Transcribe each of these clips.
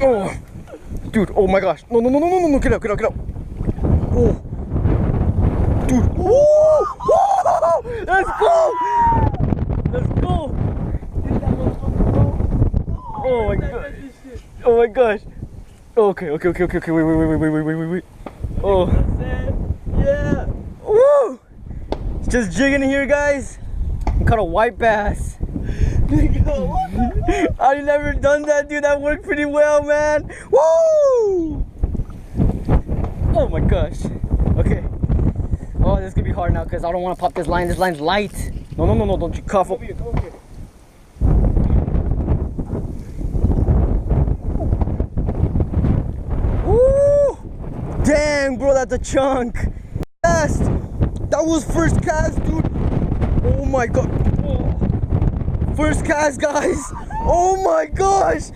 Oh, dude, oh my gosh. No, no, no, no, no, no, get up, get up, get up. Oh, dude. Oh, oh, let's go. Let's go. Oh my god. Oh my gosh. Okay, okay, okay, okay, okay, wait. Oh. Yeah. Woo! Just jigging in here, guys. I caught a white bass. I've never done that, dude. That worked pretty well, man. Woo! Oh my gosh. Okay. Oh, this is gonna be hard now because I don't want to pop this line. This line's light. No, no, no, no. Don't you cuff up. Come over here. Woo! Dang, bro, that's a chunk. Cast. That was first cast, dude. Oh my god. Oh. First cast, guys. Oh my gosh.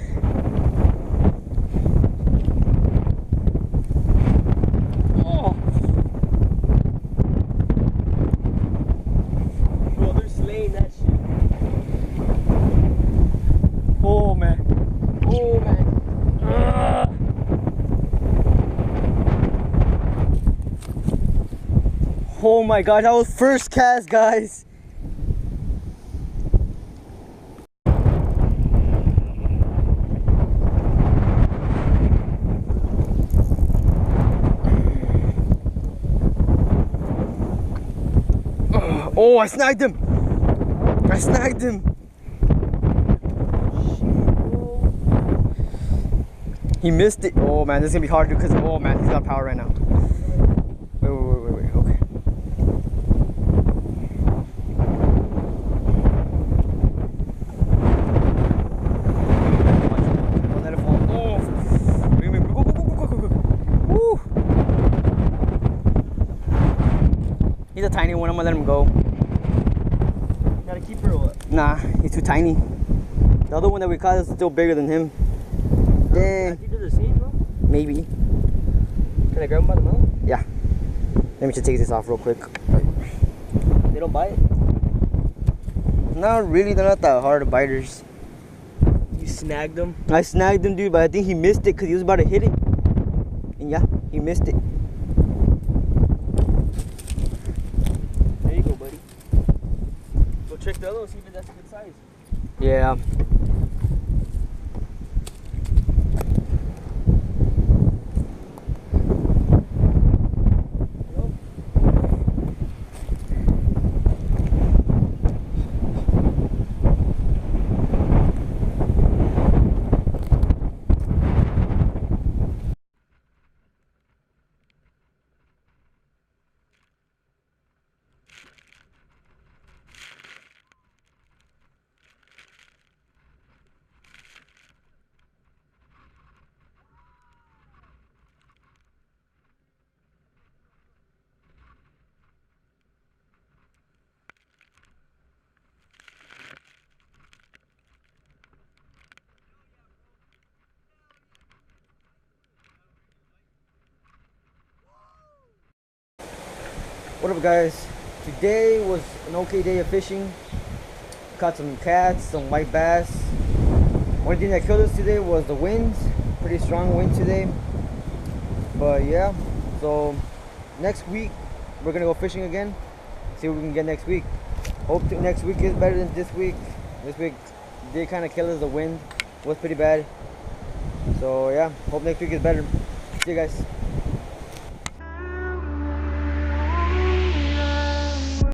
Oh. Bro, they're slaying that shit. Oh man. Oh man. Oh my god, that was first cast, guys. Oh, I snagged him. I snagged him. He missed it. Oh man, this is gonna be hard because oh man, he's got power right now. Wait, okay. Don't let it fall. Oh. Wait, go. Woo. He's a tiny one. I'm gonna let him go. Gotta keep her or what? Nah, he's too tiny. The other one that we caught is still bigger than him. Dang. I think they're the same, bro. Maybe. Can I grab them by the mouth? Yeah. Let me just take this off real quick. They don't bite? Not really, they're not that hard biters. You snagged them? I snagged him, dude, but I think he missed it because he was about to hit it. And yeah, he missed it. There you go, buddy. Go check the other one, see if that's a good size. Yeah. What up, guys? Today was an okay day of fishing. Caught some cats, some white bass. One thing that killed us today was the wind. Pretty strong wind today. But yeah, so next week we're gonna go fishing again. See what we can get next week. Hope next week is better than this week. This week did kind of kill us. The wind was pretty bad. So yeah, hope next week is better. See you guys.